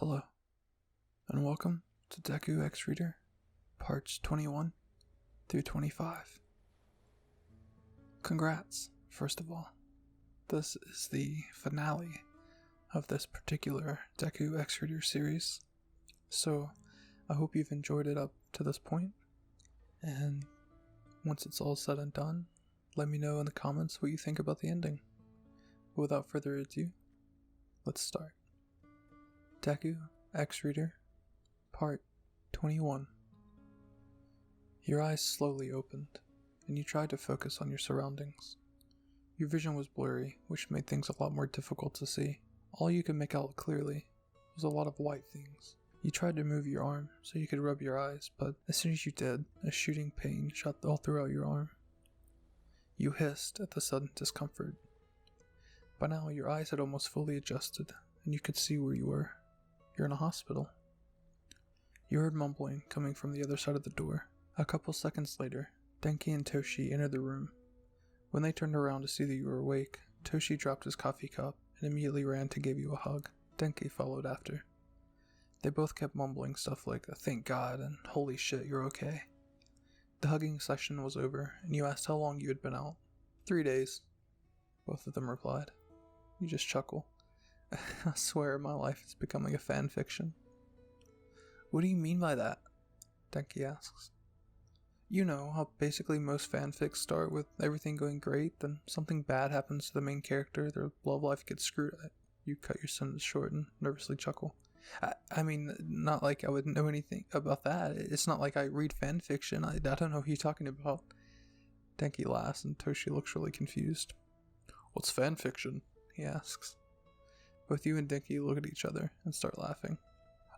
Hello, and welcome to Deku X Reader, parts 21 through 25. Congrats, first of all. This is the finale of this particular Deku X Reader series, so I hope you've enjoyed it up to this point, and once it's all said and done, let me know in the comments what you think about the ending. But without further ado, let's start. Deku X Reader, Part 21. Your eyes slowly opened, and you tried to focus on your surroundings. Your vision was blurry, which made things a lot more difficult to see. All you could make out clearly was a lot of white things. You tried to move your arm so you could rub your eyes, but as soon as you did, a shooting pain shot all throughout your arm. You hissed at the sudden discomfort. By now, your eyes had almost fully adjusted, and you could see where you were. You're in a hospital. You heard mumbling coming from the other side of the door. A couple seconds later, Denki and Toshi entered the room. When they turned around to see that you were awake, Toshi dropped his coffee cup and immediately ran to give you a hug. Denki followed after. They both kept mumbling stuff like, "Thank God," and "Holy shit, you're okay." The hugging session was over, and you asked how long you had been out. 3 days, both of them replied. You just chuckle. I swear my life is becoming a fan fiction. What do you mean by that? Denki asks. You know how basically most fanfics start with everything going great, then something bad happens to the main character, their love life gets screwed. You cut your sentence short and nervously chuckle. I mean, not like I would know anything about that. It's not like I read fanfiction. I don't know who you're talking about. Denki laughs and Toshi looks really confused. What's fanfiction? He asks. Both you and Denki look at each other and start laughing.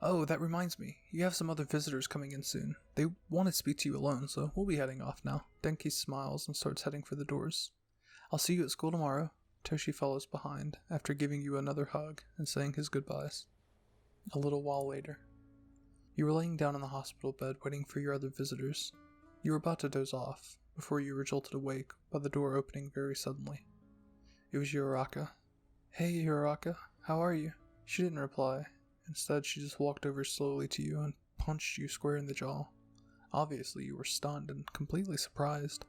Oh, that reminds me. You have some other visitors coming in soon. They want to speak to you alone, so we'll be heading off now. Denki smiles and starts heading for the doors. I'll see you at school tomorrow. Toshi follows behind after giving you another hug and saying his goodbyes. A little while later, you were laying down in the hospital bed waiting for your other visitors. You were about to doze off before you were jolted awake by the door opening very suddenly. It was Uraraka. Hey, Uraraka, how are you? She didn't reply. Instead, she just walked over slowly to you and punched you square in the jaw. Obviously, you were stunned and completely surprised.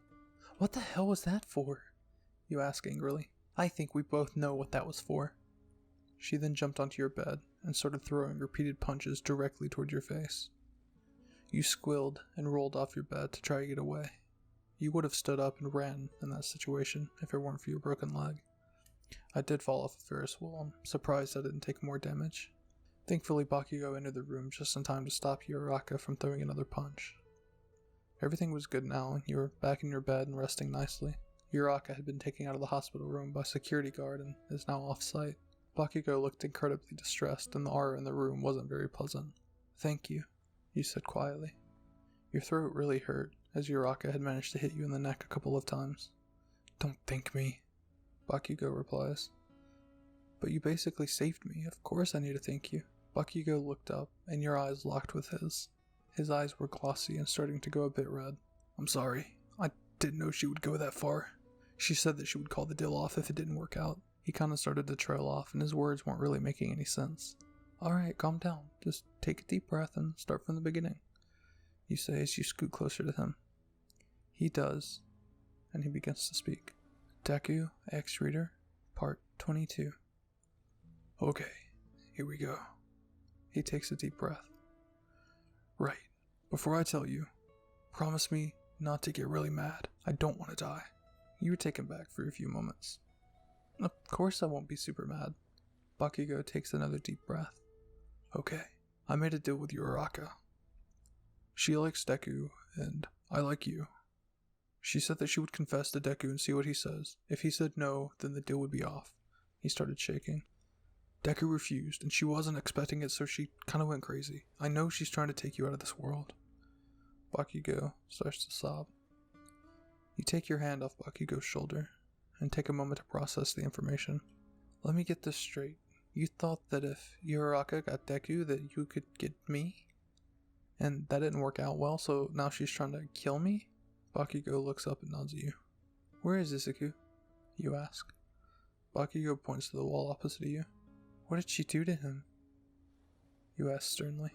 What the hell was that for? You asked angrily. I think we both know what that was for. She then jumped onto your bed and started throwing repeated punches directly toward your face. You squealed and rolled off your bed to try to get away. You would have stood up and ran in that situation if it weren't for your broken leg. I did fall off a Ferris wheel. I'm surprised I didn't take more damage. Thankfully, Bakugo entered the room just in time to stop Uraraka from throwing another punch. Everything was good now, and you were back in your bed and resting nicely. Uraraka had been taken out of the hospital room by a security guard and is now off-site. Bakugo looked incredibly distressed, and the aura in the room wasn't very pleasant. Thank you, you said quietly. Your throat really hurt, as Uraraka had managed to hit you in the neck a couple of times. Don't thank me, Bakugo replies. But you basically saved me. Of course I need to thank you. Bakugo looked up, and your eyes locked with his. His eyes were glossy and starting to go a bit red. I'm sorry. I didn't know she would go that far. She said that she would call the deal off if it didn't work out. He kinda started to trail off, and his words weren't really making any sense. Alright, calm down. Just take a deep breath and start from the beginning, you say as you scoot closer to him. He does, and he begins to speak. Deku X Reader, Part 22. Okay, here we go. He takes a deep breath. Right, before I tell you, promise me not to get really mad. I don't want to die. You were taken back for a few moments. Of course I won't be super mad. Bakugo takes another deep breath. Okay, I made a deal with Uraraka. She likes Deku, and I like you. She said that she would confess to Deku and see what he says. If he said no, then the deal would be off. He started shaking. Deku refused, and she wasn't expecting it, so she kinda went crazy. I know she's trying to take you out of this world. Bakugo starts to sob. You take your hand off Bakugo's shoulder, and take a moment to process the information. Let me get this straight. You thought that if Uraraka got Deku, that you could get me? And that didn't work out well, so now she's trying to kill me? Bakugo looks up and nods at you. Where is Izuku? You ask. Bakugo points to the wall opposite of you. What did she do to him? you ask sternly.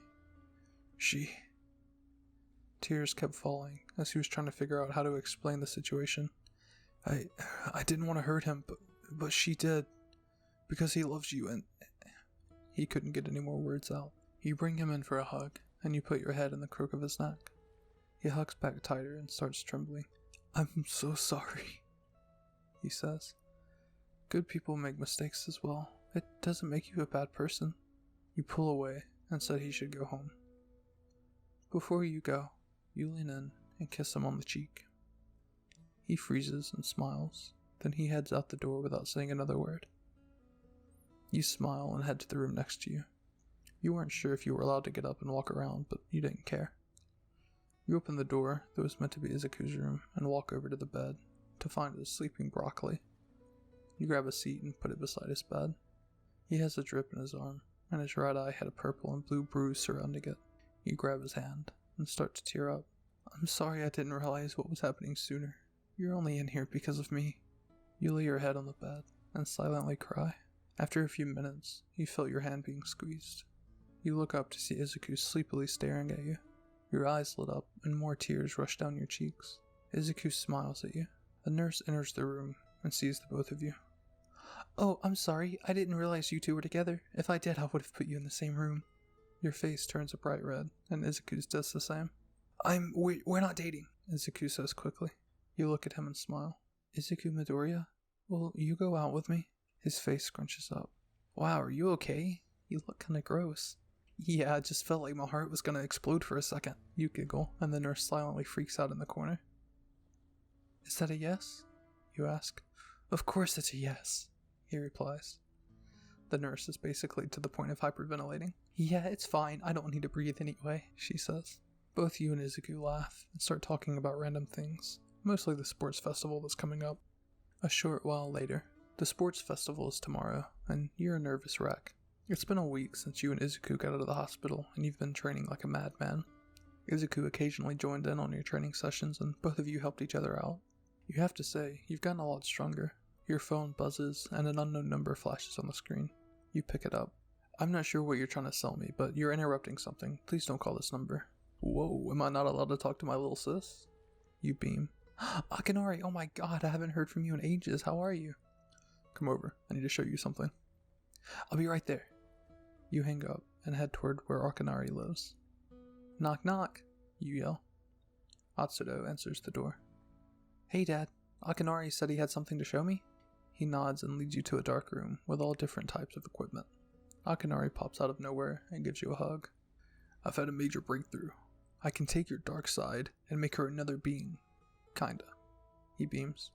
She... Tears kept falling as he was trying to figure out how to explain the situation. I didn't want to hurt him, but she did. Because he loves you and... He couldn't get any more words out. You bring him in for a hug, and you put your head in the crook of his neck. He hugs back tighter and starts trembling. I'm so sorry, he says. Good people make mistakes as well. It doesn't make you a bad person. You pull away and said he should go home. Before you go, you lean in and kiss him on the cheek. He freezes and smiles, then he heads out the door without saying another word. You smile and head to the room next to you. You weren't sure if you were allowed to get up and walk around, but you didn't care. You open the door that was meant to be Izuku's room and walk over to the bed to find his sleeping broccoli. You grab a seat and put it beside his bed. He has a drip in his arm, and his right eye had a purple and blue bruise surrounding it. You grab his hand and start to tear up. I'm sorry I didn't realize what was happening sooner. You're only in here because of me. You lay your head on the bed and silently cry. After a few minutes, you feel your hand being squeezed. You look up to see Izuku sleepily staring at you. Your eyes lit up and more tears rush down your cheeks. Izuku smiles at you. A nurse enters the room and sees the both of you. Oh, I'm sorry. I didn't realize you two were together. If I did, I would have put you in the same room. Your face turns a bright red, and Izuku's does the same. We're not dating, Izuku says quickly. You look at him and smile. Izuku Midoriya? Will you go out with me? His face scrunches up. Wow, are you okay? You look kinda gross. Yeah, I just felt like my heart was gonna explode for a second. You giggle, and the nurse silently freaks out in the corner. Is that a yes? You ask. Of course it's a yes, he replies. The nurse is basically to the point of hyperventilating. Yeah, it's fine. I don't need to breathe anyway, she says. Both you and Izuku laugh and start talking about random things, mostly the sports festival that's coming up. A short while later, the sports festival is tomorrow, and you're a nervous wreck. It's been a week since you and Izuku got out of the hospital, and you've been training like a madman. Izuku occasionally joined in on your training sessions, and both of you helped each other out. You have to say, you've gotten a lot stronger. Your phone buzzes, and an unknown number flashes on the screen. You pick it up. I'm not sure what you're trying to sell me, but you're interrupting something. Please don't call this number. Whoa, am I not allowed to talk to my little sis? You beam. Akinari, oh my god, I haven't heard from you in ages. How are you? Come over. I need to show you something. I'll be right there. You hang up and head toward where Akinari lives. Knock knock, you yell. Atsudo answers the door. Hey Dad, Akinari said he had something to show me? He nods and leads you to a dark room with all different types of equipment. Akinari pops out of nowhere and gives you a hug. I've had a major breakthrough. I can take your dark side and make her another being. Kinda. He beams.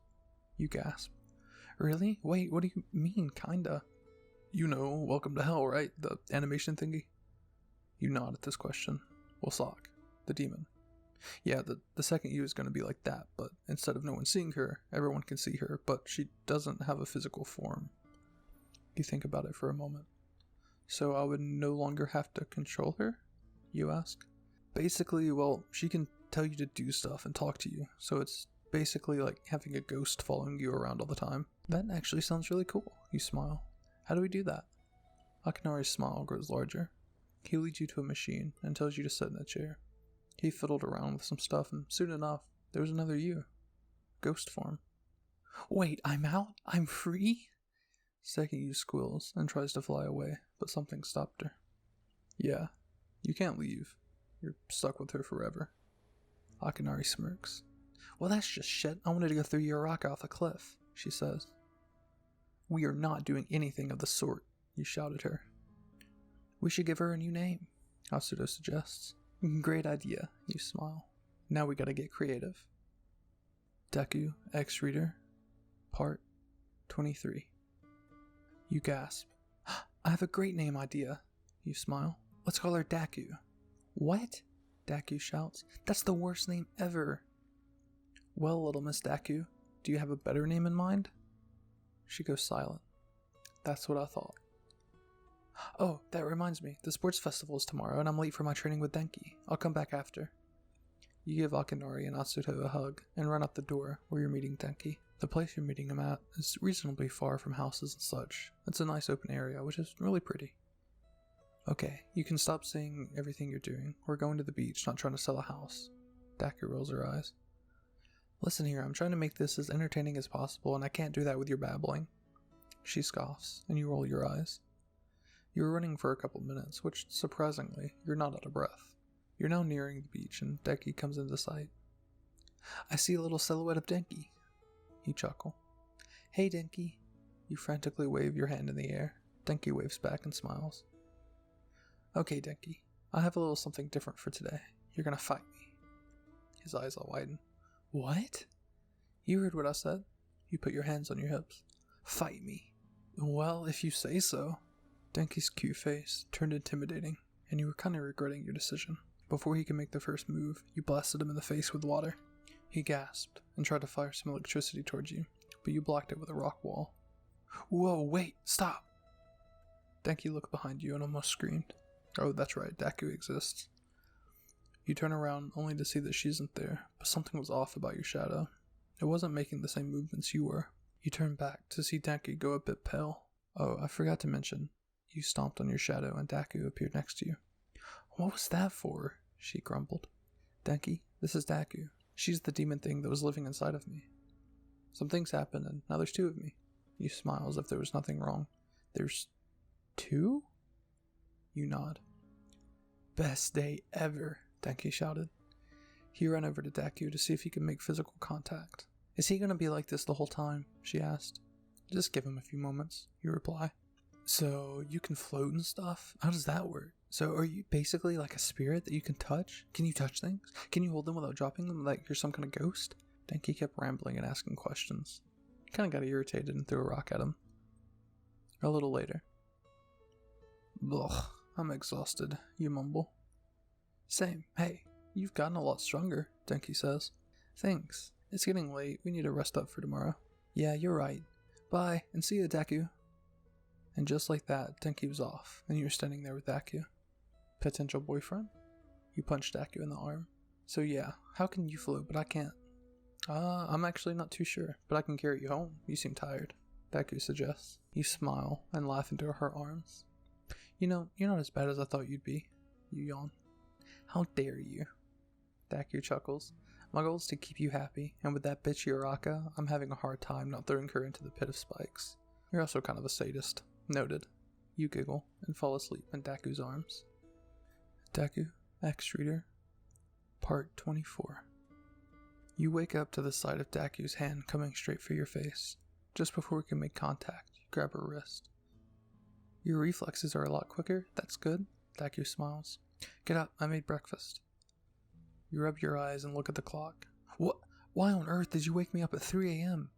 You gasp. Really? Wait, what do you mean, kinda? You know, Welcome to Hell, right? The animation thingy? You nod at this question. Well, Sock, the demon. Yeah, the second you is going to be like that, but instead of no one seeing her, everyone can see her, but she doesn't have a physical form. You think about it for a moment. So I would no longer have to control her? You ask. Basically, well, she can tell you to do stuff and talk to you, so it's basically like having a ghost following you around all the time. That actually sounds really cool, you smile. How do we do that? Akinari's smile grows larger. He leads you to a machine and tells you to sit in a chair. He fiddled around with some stuff, and soon enough, there was another you. Ghost form. Wait, I'm out? I'm free? Second you squeals and tries to fly away, but something stopped her. Yeah, you can't leave. You're stuck with her forever. Akinari smirks. Well, that's just shit. I wanted to go through Uraraka off a cliff, she says. We are not doing anything of the sort, you shout at her. We should give her a new name, Atsudo suggests. Great idea, you smile. Now we gotta get creative. Deku, X-Reader, Part 23. You gasp. I have a great name idea, you smile. Let's call her Daku. What? Daku shouts. That's the worst name ever. Well, little Miss Daku, do you have a better name in mind? She goes silent. That's what I thought. Oh, that reminds me. The sports festival is tomorrow, and I'm late for my training with Denki. I'll come back after. You give Akinari and Atsuto a hug, and run out the door where you're meeting Denki. The place you're meeting him at is reasonably far from houses and such. It's a nice open area, which is really pretty. Okay, you can stop saying everything you're doing. We're going to the beach, not trying to sell a house. Daku rolls her eyes. Listen here, I'm trying to make this as entertaining as possible, and I can't do that with your babbling. She scoffs, and you roll your eyes. You were running for a couple minutes, which, surprisingly, you're not out of breath. You're now nearing the beach, and Denki comes into sight. I see a little silhouette of Denki. You chuckle. Hey, Denki. You frantically wave your hand in the air. Denki waves back and smiles. Okay, Denki, I have a little something different for today. You're gonna fight me. His eyes all widen. What? You heard what I said. You put your hands on your hips. Fight me. Well, if you say so. Denki's cute face turned intimidating, and you were kind of regretting your decision. Before he could make the first move, you blasted him in the face with water. He gasped and tried to fire some electricity towards you, but you blocked it with a rock wall. Whoa, wait, stop! Denki looked behind you and almost screamed. Oh, that's right, Daku exists. You turn around only to see that she isn't there, but something was off about your shadow. It wasn't making the same movements you were. You turn back to see Denki go a bit pale. Oh, I forgot to mention. You stomped on your shadow and Daku appeared next to you. What was that for? She grumbled. Denki, this is Daku. She's the demon thing that was living inside of me. Some things happened and now there's two of me. You smile as if there was nothing wrong. There's two? You nod. Best day ever, Denki shouted. He ran over to Daku to see if he could make physical contact. Is he going to be like this the whole time? She asked. Just give him a few moments, you reply. So, you can float and stuff? How does that work? So, are you basically like a spirit that you can touch? Can you touch things? Can you hold them without dropping them like you're some kind of ghost? Denki kept rambling and asking questions. He kind of got irritated and threw a rock at him. A little later. Ugh, I'm exhausted, you mumble. Same. Hey, you've gotten a lot stronger, Denki says. Thanks. It's getting late. We need to rest up for tomorrow. Yeah, you're right. Bye, and see you, Daku. And just like that, Denki was off, and you were standing there with Daku. Potential boyfriend? You punched Daku in the arm. So yeah, how can you float, but I can't? I'm actually not too sure, but I can carry you home. You seem tired, Daku suggests. You smile and laugh into her arms. You know, you're not as bad as I thought you'd be. You yawn. How dare you? Daku chuckles. My goal is to keep you happy, and with that bitch Uraraka, I'm having a hard time not throwing her into the pit of spikes. You're also kind of a sadist. Noted. You giggle and fall asleep in Daku's arms. Daku, X-Reader, Part 24. You wake up to the sight of Daku's hand coming straight for your face. Just before we can make contact, you grab her wrist. Your reflexes are a lot quicker, that's good, Daku smiles. Get up, I made breakfast. You rub your eyes and look at the clock. What? Why on earth did you wake me up at 3 a.m.?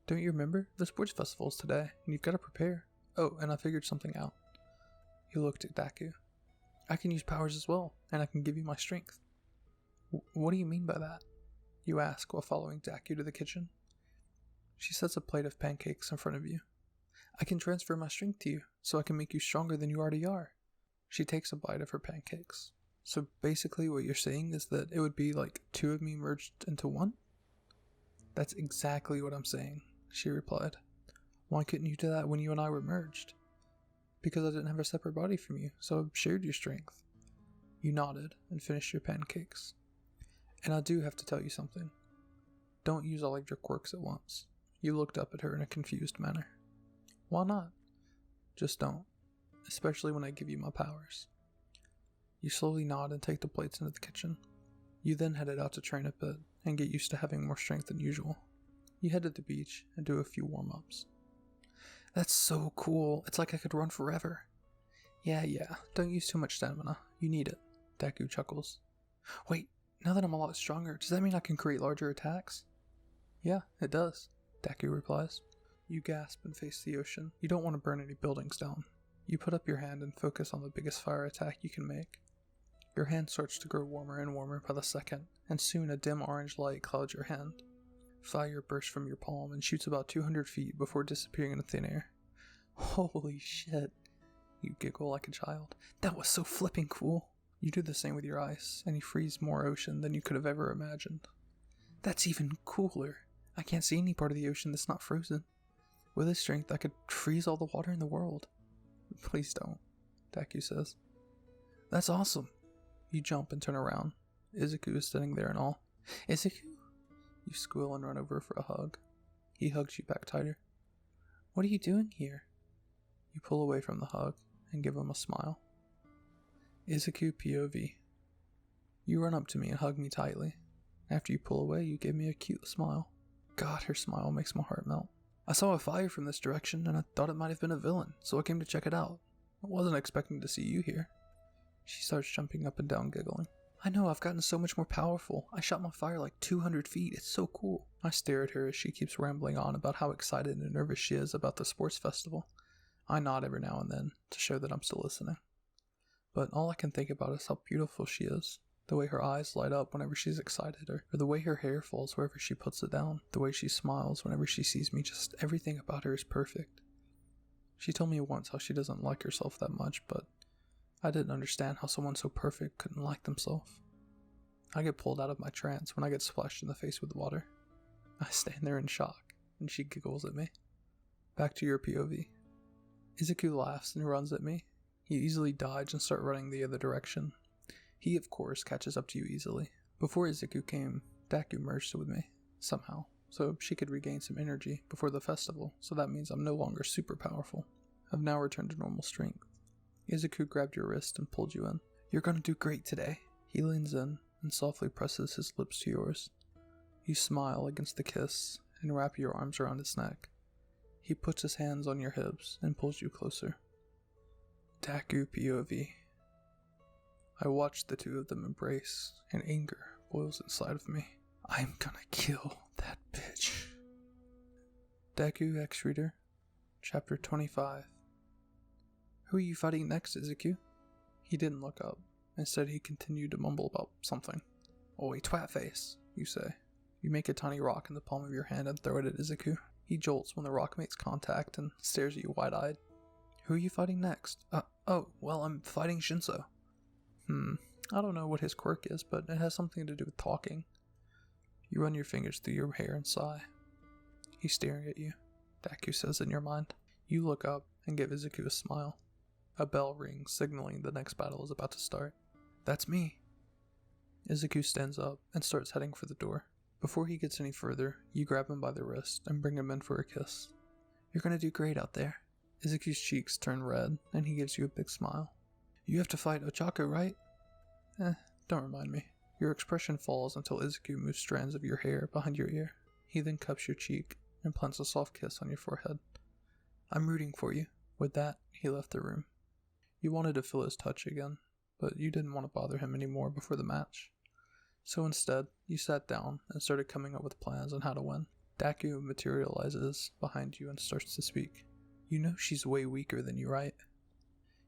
Don't you remember? The sports festival's today, and you've got to prepare. Oh, and I figured something out. You looked at Daku. I can use powers as well, and I can give you my strength. What do you mean by that? You ask while following Daku to the kitchen. She sets a plate of pancakes in front of you. I can transfer my strength to you, so I can make you stronger than you already are. She takes a bite of her pancakes. So basically what you're saying is that it would be like two of me merged into one? That's exactly what I'm saying, she replied. Why couldn't you do that when you and I were merged? Because I didn't have a separate body from you, so I shared your strength. You nodded and finished your pancakes. And I do have to tell you something. Don't use all of your quirks at once. You looked up at her in a confused manner. Why not? Just don't. Especially when I give you my powers. You slowly nod and take the plates into the kitchen. You then headed out to train a bit and get used to having more strength than usual. You head to the beach and do a few warm-ups. That's so cool. It's like I could run forever. Yeah, don't use too much stamina. You need it. Daku chuckles. Wait, now that I'm a lot stronger, does that mean I can create larger attacks? Yeah, it does, Daku replies. You gasp and face the ocean. You don't want to burn any buildings down. You put up your hand and focus on the biggest fire attack you can make. Your hand starts to grow warmer and warmer by the second, and soon a dim orange light clouds your hand. Fire bursts from your palm and shoots about 200 feet before disappearing into thin air. Holy shit, you giggle like a child. That was so flipping cool. You do the same with your ice, and you freeze more ocean than you could have ever imagined. That's even cooler. I can't see any part of the ocean that's not frozen. With this strength, I could freeze all the water in the world. Please don't. Daku says. That's awesome. You jump and turn around. Izuku is sitting there in awe. Izuku? You squeal and run over for a hug. He hugs you back tighter. What are you doing here? You pull away from the hug and give him a smile. Izuku POV. You run up to me and hug me tightly. After you pull away, you give me a cute smile. God, her smile makes my heart melt. I saw a fire from this direction and I thought it might have been a villain, so I came to check it out. I wasn't expecting to see you here. She starts jumping up and down, giggling. I know, I've gotten so much more powerful. I shot my fire like 200 feet. It's so cool. I stare at her as she keeps rambling on about how excited and nervous she is about the sports festival. I nod every now and then to show that I'm still listening. But all I can think about is how beautiful she is. The way her eyes light up whenever she's excited, or the way her hair falls wherever she puts it down, the way she smiles whenever she sees me, just everything about her is perfect. She told me once how she doesn't like herself that much, but I didn't understand how someone so perfect couldn't like themselves. I get pulled out of my trance when I get splashed in the face with water. I stand there in shock, and she giggles at me. Back to your POV. Izuku laughs and runs at me. You easily dodge and start running the other direction. He, of course, catches up to you easily. Before Izuku came, Daku merged with me, somehow, so she could regain some energy before the festival, so that means I'm no longer super powerful. I've now returned to normal strength. Izuku grabbed your wrist and pulled you in. You're gonna do great today. He leans in and softly presses his lips to yours. You smile against the kiss and wrap your arms around his neck. He puts his hands on your hips and pulls you closer. Daku POV. I watch the two of them embrace, and anger boils inside of me. I'm gonna kill that bitch. Deku X Reader, Chapter 25. Who are you fighting next, Izuku? He didn't look up. Instead, he continued to mumble about something. Oi, twat face, you say. You make a tiny rock in the palm of your hand and throw it at Izuku. He jolts when the rock makes contact and stares at you wide-eyed. Who are you fighting next? Well, I'm fighting Shinso. I don't know what his quirk is, but it has something to do with talking. You run your fingers through your hair and sigh. He's staring at you, Daku says in your mind. You look up and give Izuku a smile. A bell rings, signaling the next battle is about to start. That's me. Izuku stands up and starts heading for the door. Before he gets any further, you grab him by the wrist and bring him in for a kiss. You're gonna do great out there. Izuku's cheeks turn red, and he gives you a big smile. You have to fight Ochako, right? Don't remind me. Your expression falls until Izuku moves strands of your hair behind your ear. He then cups your cheek and plants a soft kiss on your forehead. I'm rooting for you. With that, he left the room. You wanted to feel his touch again, but you didn't want to bother him anymore before the match. So instead, you sat down and started coming up with plans on how to win. Daku materializes behind you and starts to speak. You know she's way weaker than you, right?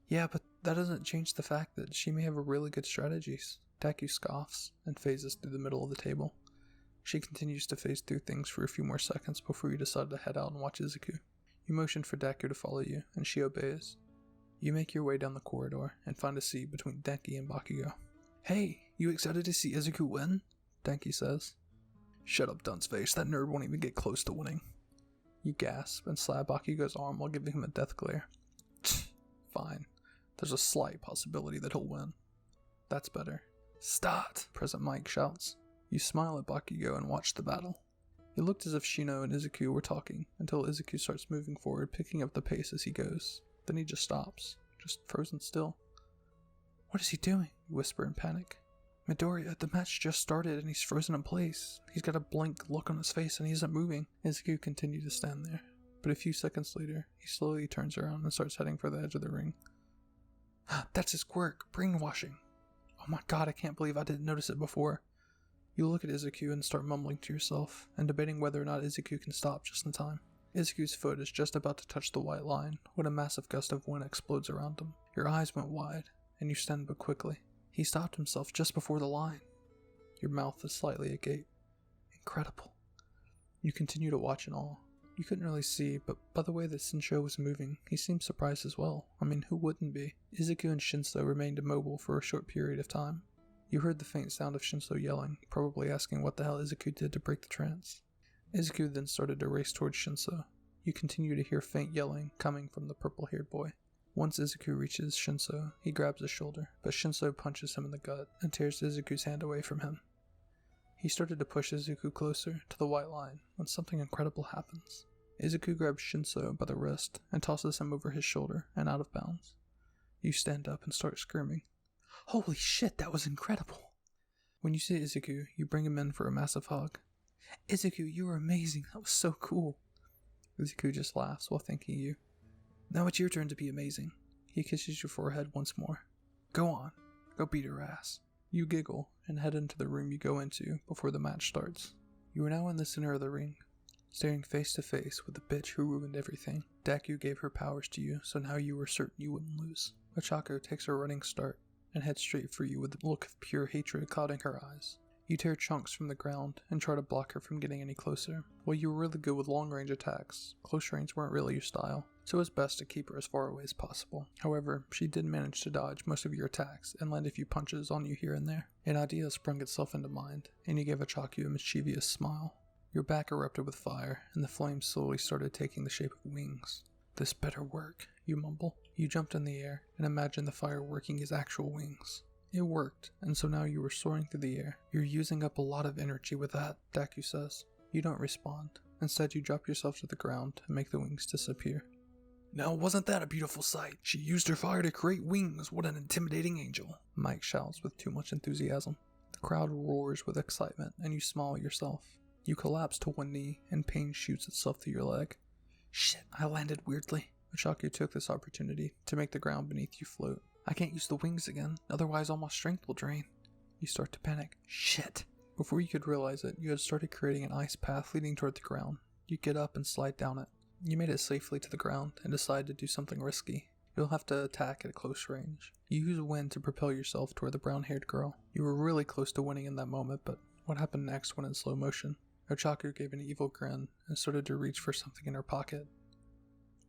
Yeah, but that doesn't change the fact that she may have really good strategies. Daku scoffs and phases through the middle of the table. She continues to phase through things for a few more seconds before you decide to head out and watch Izuku. You motion for Daku to follow you, and she obeys. You make your way down the corridor and find a seat between Denki and Bakugo. Hey, you excited to see Izuku win? Denki says. Shut up, dunce face. That nerd won't even get close to winning. You gasp and slap Bakugo's arm while giving him a death glare. Fine. There's a slight possibility that he'll win. That's better. Start! Present Mike shouts. You smile at Bakugo and watch the battle. It looked as if Shino and Izuku were talking, until Izuku starts moving forward, picking up the pace as he goes. Then he just stops, just frozen still. What is he doing? You whisper in panic. Midoriya, the match just started and he's frozen in place. He's got a blank look on his face and he isn't moving. Izuku continued to stand there, but a few seconds later, he slowly turns around and starts heading for the edge of the ring. That's his quirk, brainwashing. Oh my god, I can't believe I didn't notice it before. You look at Izuku and start mumbling to yourself, and debating whether or not Izuku can stop just in time. Izuku's foot is just about to touch the white line when a massive gust of wind explodes around him. Your eyes went wide, and you stand but quickly. He stopped himself just before the line. Your mouth is slightly agape. Incredible. You continue to watch in awe. You couldn't really see, but by the way that Shinso was moving, he seemed surprised as well. I mean, who wouldn't be? Izuku and Shinso remained immobile for a short period of time. You heard the faint sound of Shinso yelling, probably asking what the hell Izuku did to break the trance. Izuku then started to race towards Shinso. You continue to hear faint yelling coming from the purple-haired boy. Once Izuku reaches Shinso, he grabs his shoulder, but Shinso punches him in the gut and tears Izuku's hand away from him. He started to push Izuku closer to the white line when something incredible happens. Izuku grabs Shinso by the wrist and tosses him over his shoulder and out of bounds. You stand up and start screaming. Holy shit, that was incredible! When you see Izuku, you bring him in for a massive hug. Izuku, you were amazing, that was so cool. Izuku just laughs while thanking you. Now it's your turn to be amazing. He kisses your forehead once more. Go on, go beat her ass. You giggle and head into the room you go into before the match starts. You are now in the center of the ring, staring face to face with the bitch who ruined everything. Daku gave her powers to you, so now you were certain you wouldn't lose. Ochako takes a running start and heads straight for you with a look of pure hatred clouding her eyes. You tear chunks from the ground and try to block her from getting any closer. While you were really good with long-range attacks, close range weren't really your style, so it was best to keep her as far away as possible. However, she did manage to dodge most of your attacks and land a few punches on you here and there. An idea sprung itself into mind, and you gave Ochako a mischievous smile. Your back erupted with fire, and the flames slowly started taking the shape of wings. This better work, you mumble. You jumped in the air and imagined the fire working as actual wings. It worked, and so now you were soaring through the air. You're using up a lot of energy with that, Daku says. You don't respond. Instead, you drop yourself to the ground and make the wings disappear. Now, wasn't that a beautiful sight? She used her fire to create wings. What an intimidating angel, Mike shouts with too much enthusiasm. The crowd roars with excitement, and you smile yourself. You collapse to one knee, and pain shoots itself through your leg. Shit, I landed weirdly. Ochako took this opportunity to make the ground beneath you float. I can't use the wings again, otherwise all my strength will drain. You start to panic. Shit! Before you could realize it, you had started creating an ice path leading toward the ground. You get up and slide down it. You made it safely to the ground and decide to do something risky. You'll have to attack at close range. You use wind to propel yourself toward the brown-haired girl. You were really close to winning in that moment, but what happened next went in slow motion. Ochako gave an evil grin and started to reach for something in her pocket.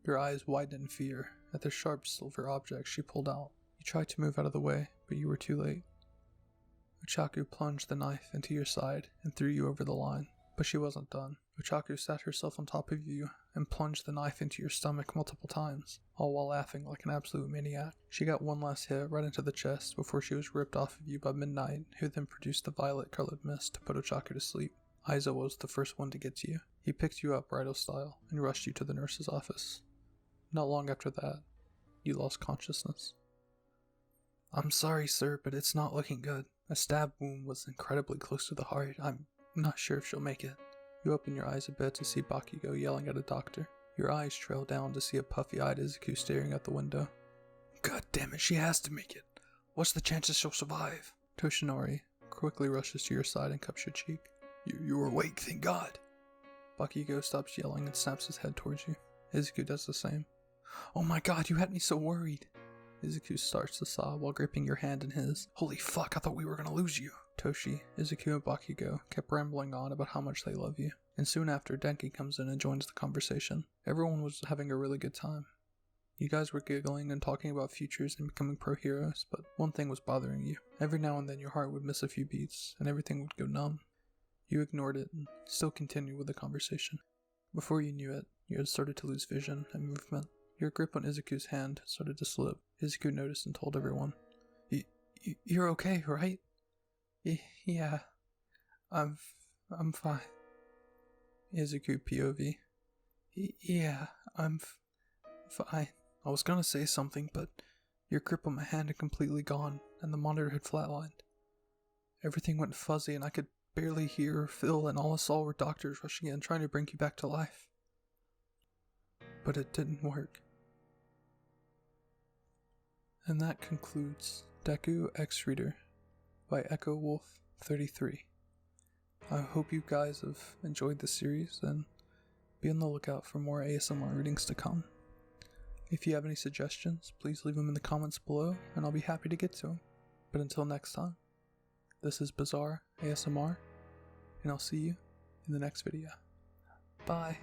Your eyes widened in fear at the sharp silver object she pulled out. You tried to move out of the way, but you were too late. Ochako plunged the knife into your side and threw you over the line, but she wasn't done. Ochako sat herself on top of you and plunged the knife into your stomach multiple times, all while laughing like an absolute maniac. She got one last hit right into the chest before she was ripped off of you by Midnight, who then produced the violet-colored mist to put Ochako to sleep. Aiza was the first one to get to you. He picked you up Raido style and rushed you to the nurse's office. Not long after that, you lost consciousness. I'm sorry, sir, but it's not looking good. A stab wound was incredibly close to the heart. I'm not sure if she'll make it. You open your eyes a bit to see Bakugo yelling at a doctor. Your eyes trail down to see a puffy-eyed Izuku staring out the window. God damn it, she has to make it. What's the chances she'll survive? Toshinori quickly rushes to your side and cups your cheek. You're awake, thank God. Bakugo stops yelling and snaps his head towards you. Izuku does the same. Oh my God, you had me so worried. Izuku starts to sob while gripping your hand in his. Holy fuck, I thought we were gonna lose you. Toshi, Izuku, and Bakugo kept rambling on about how much they love you, and soon after Denki comes in and joins the conversation. Everyone was having a really good time. You guys were giggling and talking about futures and becoming pro-heroes, but one thing was bothering you. Every now and then your heart would miss a few beats, and everything would go numb. You ignored it and still continued with the conversation. Before you knew it, you had started to lose vision and movement. Your grip on Izuku's hand started to slip. Izuku noticed and told everyone. You're okay, right? Yeah, I'm fine. Izuku POV. Yeah, I'm fine. I was gonna say something, but your grip on my hand had completely gone, and the monitor had flatlined. Everything went fuzzy, and I could barely hear or feel, and all I saw were doctors rushing in trying to bring you back to life. But it didn't work. And that concludes Deku X Reader by Echo Wolf 33. I hope you guys have enjoyed the series and be on the lookout for more ASMR readings to come. If you have any suggestions, please leave them in the comments below and I'll be happy to get to them. But until next time, this is Bizarre ASMR and I'll see you in the next video. Bye.